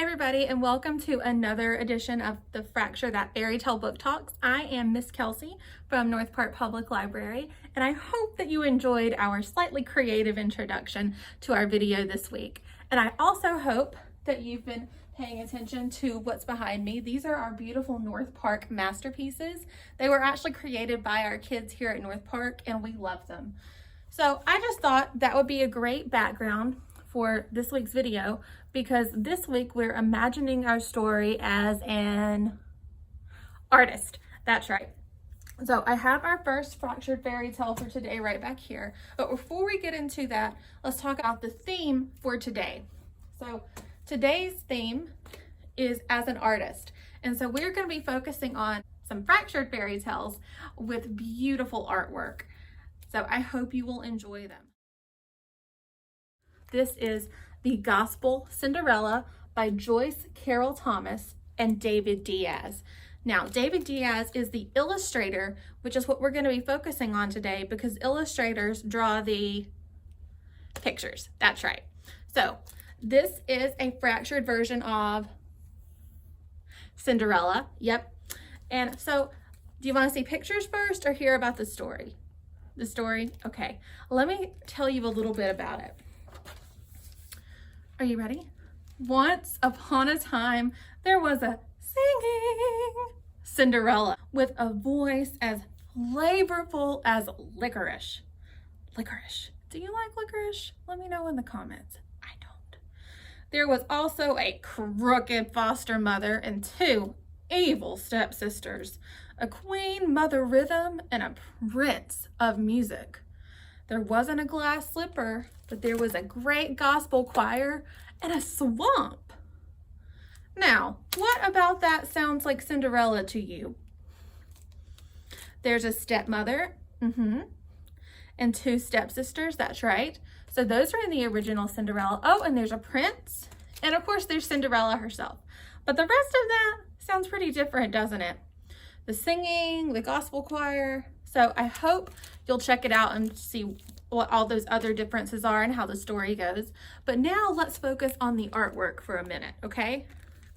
everybody, and welcome to another edition of the Fracture That Fairy Tale Book Talks. I am Miss Kelsey from North Park Public Library, and I hope that you enjoyed our slightly creative introduction to our video this week. And I also hope that you've been paying attention to what's behind me. These are our beautiful North Park masterpieces. They were actually created by our kids here at North Park, and we love them. So I just thought that would be a great background for this week's video, because this week we're imagining our story as an artist. That's right. So I have our first fractured fairy tale for today right back here. But before we get into that, let's talk about the theme for today. So today's theme is as an artist. And so we're going to be focusing on some fractured fairy tales with beautiful artwork. So I hope you will enjoy them. This is The Gospel Cinderella by Joyce Carol Thomas and David Diaz. Now, David Diaz is the illustrator, which is what we're going to be focusing on today, because illustrators draw the pictures. That's right. So this is a fractured version of Cinderella. Yep. And so do you want to see pictures first or hear about the story? The story? Okay. Let me tell you a little bit about it. Are you ready? Once upon a time, there was a singing Cinderella with a voice as flavorful as licorice. Licorice. Do you like licorice? Let me know in the comments. I don't. There was also a crooked foster mother and two evil stepsisters, a queen mother rhythm and a prince of music. There wasn't a glass slipper, but there was a great gospel choir and a swamp. Now, what about that sounds like Cinderella to you? There's a stepmother, and two stepsisters, that's right. So those are in the original Cinderella. Oh, and there's a prince, and of course there's Cinderella herself. But the rest of that sounds pretty different, doesn't it? The singing, the gospel choir. So I hope you'll check it out and see what all those other differences are and how the story goes. But now let's focus on the artwork for a minute, okay?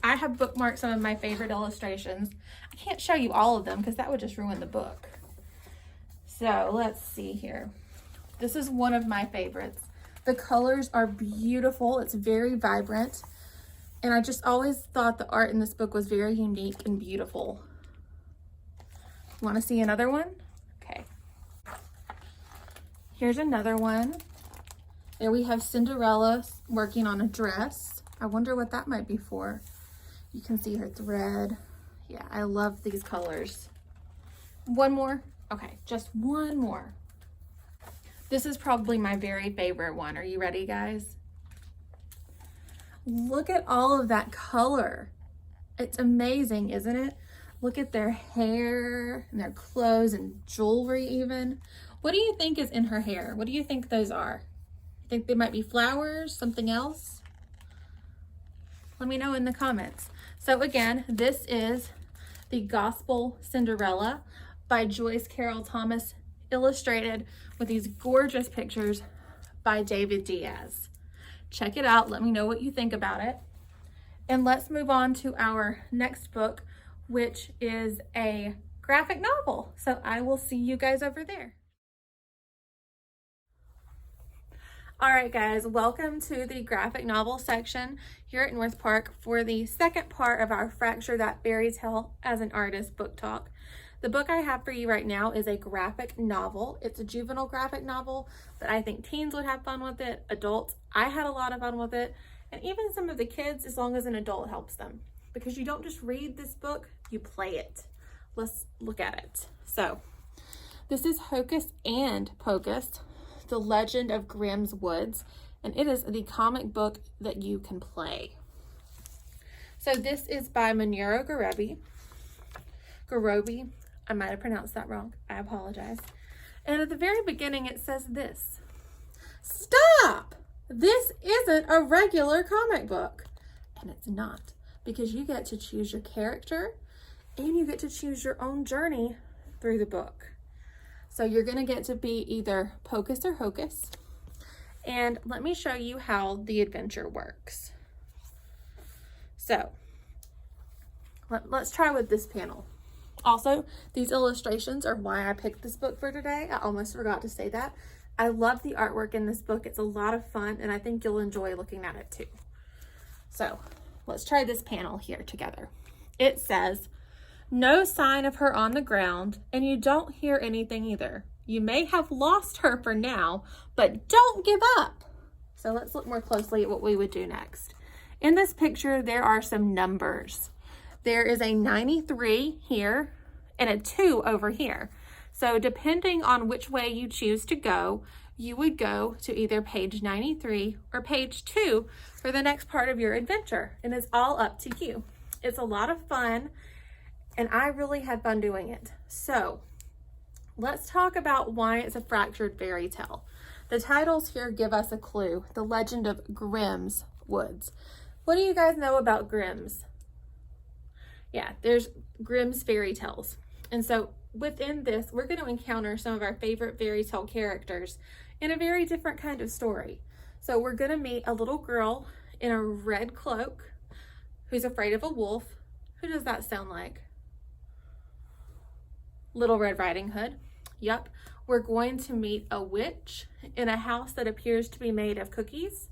I have bookmarked some of my favorite illustrations. I can't show you all of them because that would just ruin the book. So let's see here. This is one of my favorites. The colors are beautiful. It's very vibrant. And I just always thought the art in this book was very unique and beautiful. Want to see another one? Okay. Here's another one. There we have Cinderella working on a dress. I wonder what that might be for. You can see her thread. Yeah, I love these colors. One more? Okay, just one more. This is probably my very favorite one. Are you ready, guys? Look at all of that color. It's amazing, isn't it? Look at their hair and their clothes and jewelry even. What do you think is in her hair? What do you think those are? You think they might be flowers, something else? Let me know in the comments. So again, this is The Gospel Cinderella by Joyce Carol Thomas, illustrated with these gorgeous pictures by David Diaz. Check it out. Let me know what you think about it. And let's move on to our next book, which is a graphic novel. So I will see you guys over there. All right, guys, welcome to the graphic novel section here at North Park for the second part of our Fracture That Fairy Tale as an Artist book talk. The book I have for you right now is a graphic novel. It's a juvenile graphic novel, but I think teens would have fun with it, adults. I had a lot of fun with it, and even some of the kids, as long as an adult helps them. Because you don't just read this book, you play it. Let's look at it. So, this is Hocus and Pocus, The Legend of Grimm's Woods, and it is the comic book that you can play. So this is by Manuro Garobi. I might have pronounced that wrong. I apologize. And at the very beginning it says this. Stop! This isn't a regular comic book. And it's not, because you get to choose your character and you get to choose your own journey through the book. So you're going to get to be either Pocus or Hocus. And let me show you how the adventure works. So let's try with this panel. Also, these illustrations are why I picked this book for today. I almost forgot to say that. I love the artwork in this book. It's a lot of fun, and I think you'll enjoy looking at it too. So let's try this panel here together. It says, "No sign of her on the ground, and you don't hear anything either. You may have lost her for now, but don't give up." So let's look more closely at what we would do next. In this picture, there are some numbers. There is a 93 here and a 2 over here. So depending on which way you choose to go, you would go to either page 93 or page 2 for the next part of your adventure. And it's all up to you. It's a lot of fun, and I really had fun doing it. So let's talk about why it's a fractured fairy tale. The titles here give us a clue. The Legend of Grimm's Woods. What do you guys know about Grimm's? Yeah, there's Grimm's fairy tales. And so within this, we're going to encounter some of our favorite fairy tale characters in a very different kind of story. So we're going to meet a little girl in a red cloak who's afraid of a wolf. Who does that sound like? Little Red Riding Hood. Yep. We're going to meet a witch in a house that appears to be made of cookies.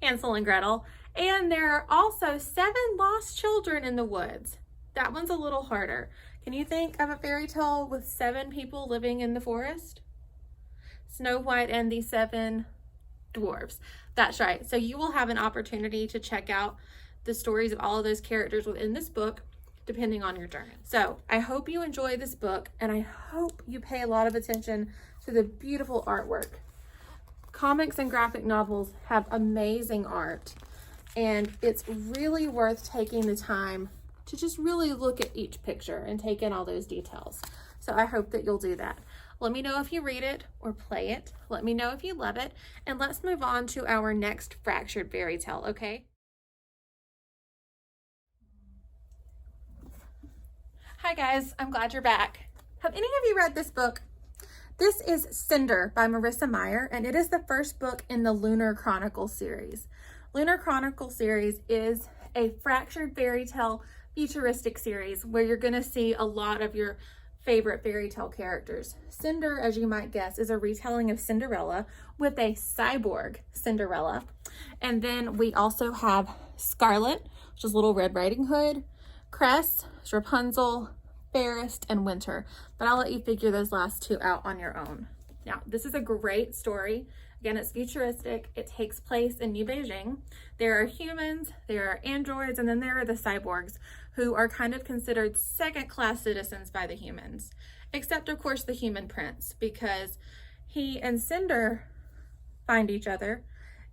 Hansel and Gretel. And there are also 7 lost children in the woods. That one's a little harder. Can you think of a fairy tale with 7 people living in the forest? Snow White and the 7 Dwarfs. That's right. So you will have an opportunity to check out the stories of all of those characters within this book, depending on your journey. So I hope you enjoy this book, and I hope you pay a lot of attention to the beautiful artwork. Comics and graphic novels have amazing art, and it's really worth taking the time to just really look at each picture and take in all those details. So I hope that you'll do that. Let me know if you read it or play it. Let me know if you love it. And let's move on to our next fractured fairy tale, okay? Hi guys, I'm glad you're back. Have any of you read this book? This is Cinder by Marissa Meyer, and it is the first book in the Lunar Chronicle series. Lunar Chronicle series is a fractured fairy tale futuristic series where you're going to see a lot of your favorite fairy tale characters. Cinder, as you might guess, is a retelling of Cinderella with a cyborg Cinderella. And then we also have Scarlet, which is Little Red Riding Hood, Cress, Rapunzel, Fairest, and Winter. But I'll let you figure those last 2 out on your own. Now, this is a great story. Again, it's futuristic. It takes place in New Beijing. There are humans, there are androids, and then there are the cyborgs, who are kind of considered second-class citizens by the humans. Except, of course, the human prince, because he and Cinder find each other,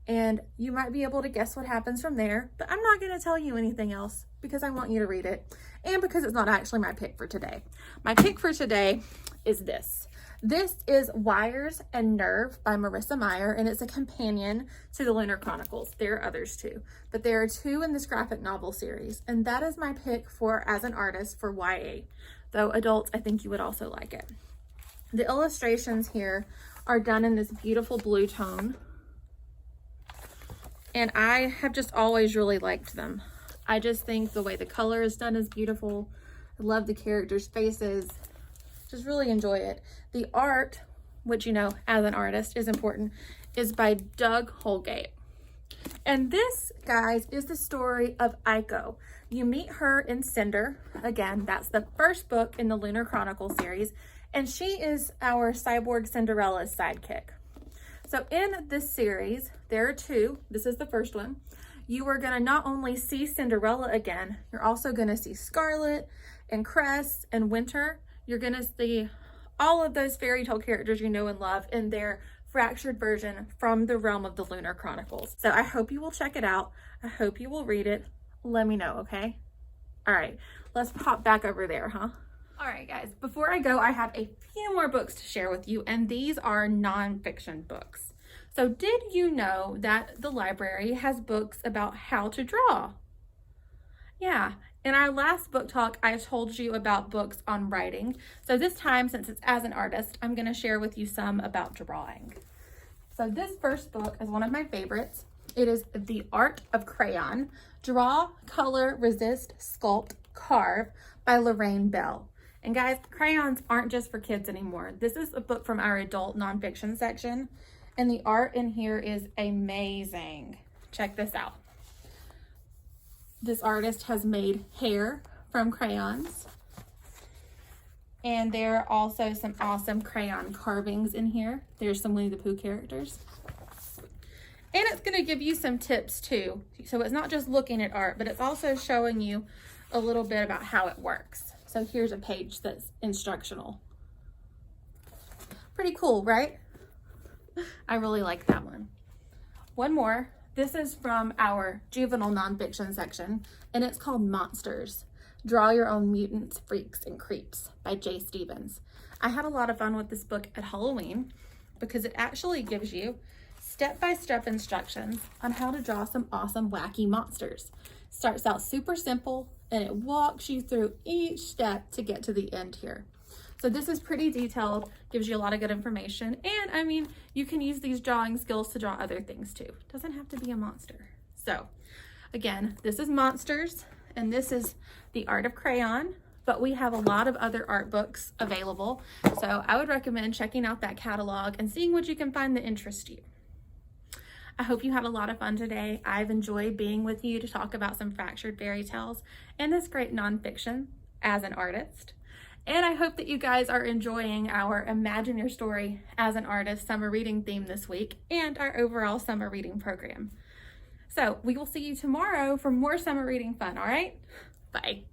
and you might be able to guess what happens from there, but I'm not going to tell you anything else because I want you to read it, and because it's not actually my pick for today. My pick for today is this. This is Wires and Nerve by Marissa Meyer, and it's a companion to the Lunar Chronicles. There are others too, but there are 2 in this graphic novel series, and that is my pick for as an artist for YA. Though adults, I think you would also like it. The illustrations here are done in this beautiful blue tone, and I have just always really liked them. I just think the way the color is done is beautiful. I love the characters' faces. Just really enjoy it. The art, which you know as an artist is important, is by Doug Holgate. And this, guys, is the story of Aiko. You meet her in Cinder. Again, that's the first book in the Lunar Chronicle series, and she is our cyborg Cinderella's sidekick. So in this series, there are 2. This is the first one. You are going to not only see Cinderella again, you're also going to see Scarlet and Cress and Winter. You're going to see all of those fairy tale characters you know and love in their fractured version from the realm of the Lunar Chronicles. So I hope you will check it out. I hope you will read it. Let me know, okay? All right, let's pop back over there, huh? All right, guys, before I go, I have a few more books to share with you, and these are nonfiction books. So did you know that the library has books about how to draw? Yeah, in our last book talk, I told you about books on writing. So this time, since it's as an artist, I'm going to share with you some about drawing. So this first book is one of my favorites. It is The Art of Crayon, Draw, Color, Resist, Sculpt, Carve by Lorraine Bell. And guys, crayons aren't just for kids anymore. This is a book from our adult nonfiction section, and the art in here is amazing. Check this out. This artist has made hair from crayons. And there are also some awesome crayon carvings in here. There's some Winnie the Pooh characters. And it's going to give you some tips too. So it's not just looking at art, but it's also showing you a little bit about how it works. So here's a page that's instructional. Pretty cool, right? I really like that one. One more. This is from our juvenile nonfiction section, and it's called Monsters. Draw Your Own Mutants, Freaks, and Creeps by J. Stevens. I had a lot of fun with this book at Halloween because it actually gives you step-by-step instructions on how to draw some awesome, wacky monsters. Starts out super simple, and it walks you through each step to get to the end here. So this is pretty detailed, gives you a lot of good information, and I mean, you can use these drawing skills to draw other things too. It doesn't have to be a monster. So again, this is Monsters, and this is The Art of Crayon, but we have a lot of other art books available. So I would recommend checking out that catalog and seeing what you can find that interests you. I hope you had a lot of fun today. I've enjoyed being with you to talk about some fractured fairy tales and this great nonfiction as an artist. And I hope that you guys are enjoying our Imagine Your Story as an Artist summer reading theme this week and our overall summer reading program. So we will see you tomorrow for more summer reading fun, all right? Bye.